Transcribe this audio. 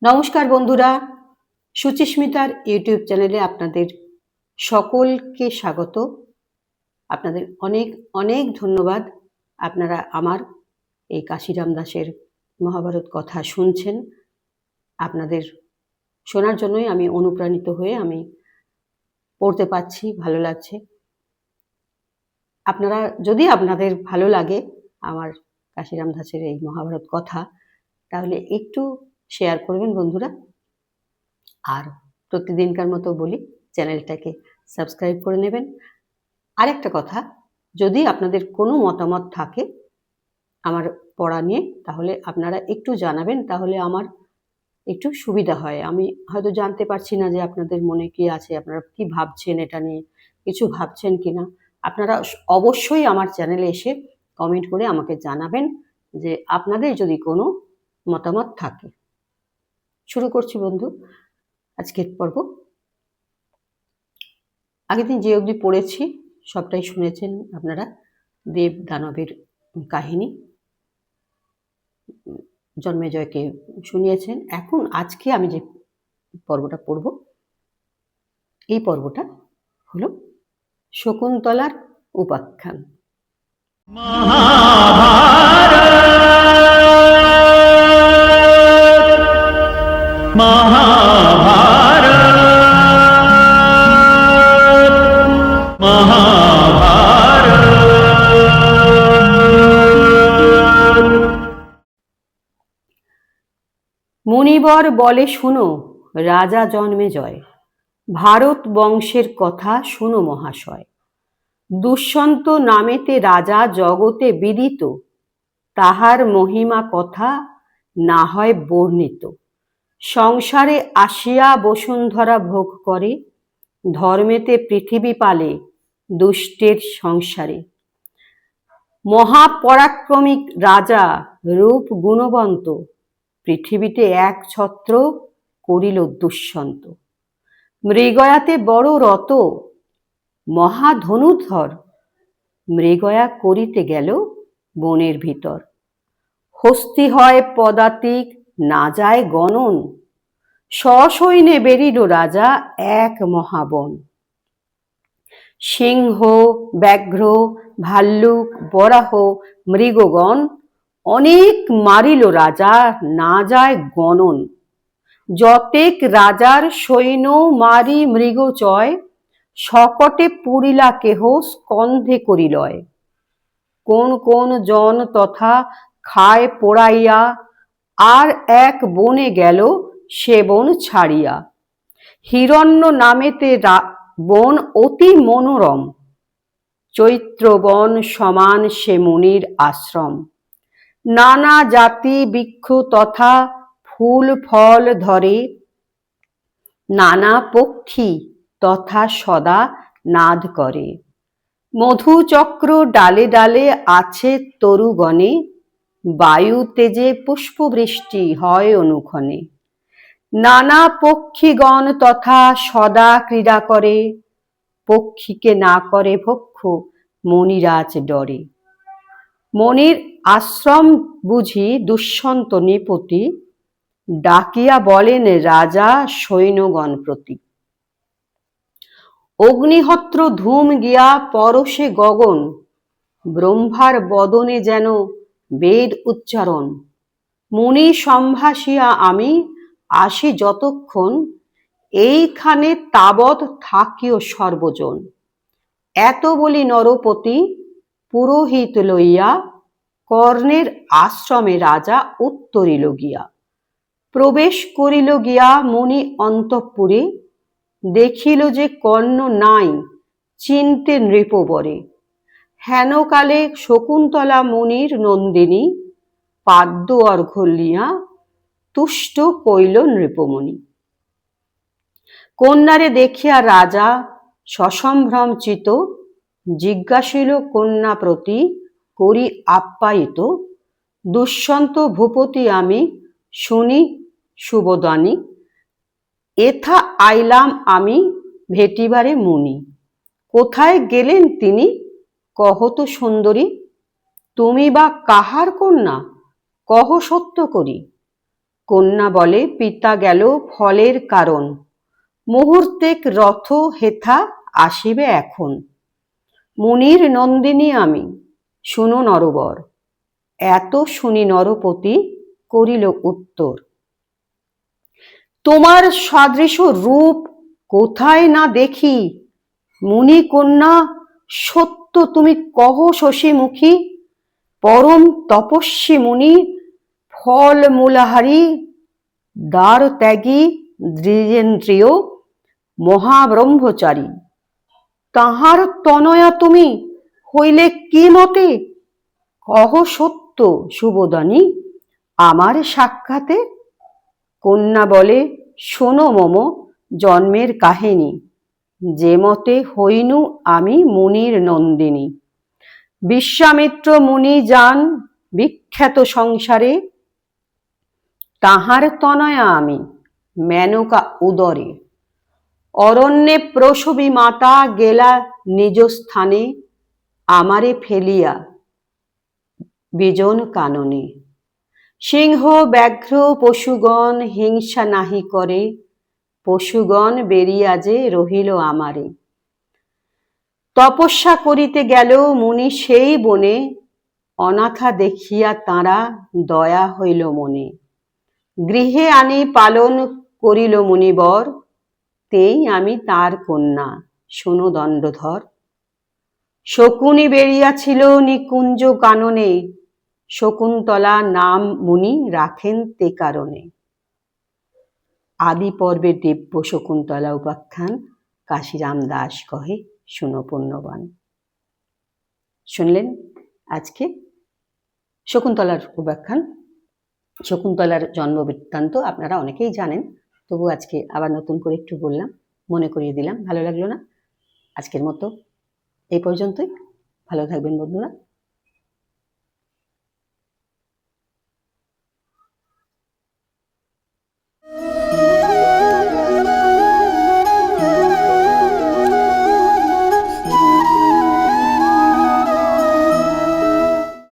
নমস্কার বন্ধুরা, সুচিস্মিতার ইউটিউব চ্যানেলে আপনাদের সকলকে স্বাগত। আপনাদের অনেক অনেক ধন্যবাদ। আপনারা আমার এই কাশিরাম দাসের মহাভারত কথা শুনছেন। আপনাদের শোনার জন্যই আমি অনুপ্রাণিত হয়ে আমি পড়তে পারছি, ভালো লাগছে। যদি আপনাদের ভালো লাগে আমার কাশিরাম দাসের এই মহাভারত কথা, তাহলে একটু শেয়ার করবেন বন্ধুরা। আর প্রতিদিনকার মতো বলি, চ্যানেলটাকে সাবস্ক্রাইব করে নেবেন। আরেকটা কথা, যদি আপনাদের কোনো মতামত থাকে আমার পড়া নিয়ে, তাহলে আপনারা একটু জানাবেন, তাহলে আমার একটু সুবিধা হয়। আমি হয়তো জানতে পারছি না যে আপনাদের মনে কি আছে, আপনারা কি ভাবছেন, এটা নিয়ে কিছু ভাবছেন কিনা। আপনারা অবশ্যই আমার চ্যানেলে এসে কমেন্ট করে আমাকে জানাবেন যে আপনাদের যদি কোনো মতামত থাকে। শুরু করছি বন্ধু আজকের পর্ব। আগের দিন যে অবধি পড়েছি সবটাই শুনেছেন আপনারা, দেব দানবের কাহিনী জন্মেজয়কে শুনিয়েছেন। এখন আজকে আমি যে পর্বটা পড়ব, এই পর্বটা হলো শকুন্তলার উপাখ্যান। মুনিবর বলে শুনো রাজা জন্মেজয়, ভারত বংশের কথা শুনো মহাশয়। দুষ্যন্ত নামেতে রাজা জগতে বিদিত, তাহার মহিমা কথা না হয় বর্ণিত। সংসারে আসিয়া বসুন্ধরা ভোগ করে, ধর্মেতে পৃথিবী পালে দুষ্টের সংসারে। মহাপরাক্রমিক রাজা রূপ গুণবন্ত, পৃথিবীতে এক ছত্র করিল দুষ্যন্ত। মৃগয়াতে বড় রত, মহাধনুধর, মৃগয়া করিতে গেল বনের ভিতর। হস্তি হয় পদাতিক না যায় গণন, সসৈন্যে বেরিল রাজা এক মহাবন। সিংহ ব্যাঘ্র ভাল্লুক বরাহ মৃগগণ, অনেক মারিল রাজা না যায় গণন। যতেক রাজার সৈন্য মারি মৃগচয়, সকটে পুরিলা কেহ স্কন্ধে করিলয়। কোন কোন জন তথা খায় পোড়াইয়া, আর এক বনে গেল সে বন ছাড়িয়া। হিরণ্য নামেতে বন অতি মনোরম, চৈত্র বন সমান সে মুনির আশ্রম। নানা জাতি বৃক্ষ তথা ফুল ফল ধরে, নানা পক্ষী তথা সদা নাদ করে। মধুচক্র ডালে ডালে আছে তরুগণে, বায়ু তেজে পুষ্পবৃষ্টি হয় অনুক্ষণে। নানা পক্ষীগণ তথা সদা ক্রীড়া করে, পক্ষীকে না করে ভক্ষ মণিরাজ ডরে। মনির আশ্রম বুঝি দুষ্যন্ত নৃপতি, ডাকিয়া বলেন রাজা সৈন্যগণ প্রতি। অগ্নিহোত্র ধূম গিয়া পরশে গগন, ব্রহ্মার বদনে যেন বেদ উচ্চারণ। মুনি সম্ভাসিয়া আমি আসি যতক্ষণ, এইখানে তাবৎ থাকিও সর্বজন। এত বলি নরপতি পুরোহিত লইয়া, কর্ণের আশ্রমে রাজা উত্তরিল গিয়া। প্রবেশ করিল গিয়া মুনি অন্তঃপুরে, দেখিল যে কর্ণ নাই চিনতে নৃপবরে। হেনকালে শকুন্তলা মুনির নন্দিনী, পাদ্য অর্ঘ্য লিয়া তুষ্ট কইল নৃপমণি। কন্যারে দেখিয়া রাজা সসম্ভ্রম চিত, জিজ্ঞাসিল কন্যা প্রতি করি আপ্যায়িত। দুষ্যন্ত ভূপতি আমি শুনি সুবদানি, এথা আইলাম আমি ভেটিবারে মুনি। কোথায় গেলেন তিনি কহ তো সুন্দরী, তুমি বা কাহার কন্যা কহ সত্য করি। কন্যা বলে, পিতা গেল ফলের কারণ, মুহূর্তেক রথ হেথা আসিবে এখন। মুনির নন্দিনী আমি, শুনো নরবর। এত শুনি নরপতি করিল উত্তর, তোমার সাদৃশ রূপ কোথায় না দেখি, মুনি কন্যা সত্য তুমি কহ শশীমুখী। পরম তপস্বী মুনি ফল মূলাহারী, দ্বার ত্যাগী দ্বিজেন্দ্রিয় মহাব্রহ্মচারী। তাহার তনয়া তুমি হইলে কি মতে, কহ সত্য সুবোদানী আমার সাক্ষাতে। কন্যা বলে, শোনো মম জন্মের কাহিনী, যে মতে হইনু আমি মুনির নন্দিনী। বিশ্বামিত্র মুনি যান বিখ্যাত সংসারে, তাহার তনয়া আমি মেনকা উদরে। অরণ্যে প্রসবী মাতা গেলা নিজ স্থানে, আমারে ফেলিয়া বিজন কাননে। সিংহ ব্যাঘ্র পশুগণ হিংসা নাহি করে, পশুগণ বেরিয়া যে রহিল আমারে। তপস্যা করিতে গেল মুনি সেই বনে, অনাথা দেখিয়া তাঁরা দয়া হইল মনে। গৃহে আনি পালন করিল মুনিবর, তেই আমি তার কন্যা শোনো দণ্ডধর। শকুনি বেরিয়াছিল নিকুঞ্জ কাননে, শকুন্তলা নাম মুনি রাখেন তে কারণে। আদি পর্বের দিব্য শকুন্তলা উপাখ্যান কাশিরাম দাস কহে, শুনো পুণ্যবান। শুনলেন আজকে শকুন্তলার উপাখ্যান। শকুন্তলার জন্ম বৃত্তান্ত আপনারা অনেকেই জানেন, তবু আজকে আবার নতুন করে একটু বললাম, মনে করিয়ে দিলাম। ভালো লাগলো না? আজকের মতো এই পর্যন্তই। ভালো থাকবেন বন্ধুরা।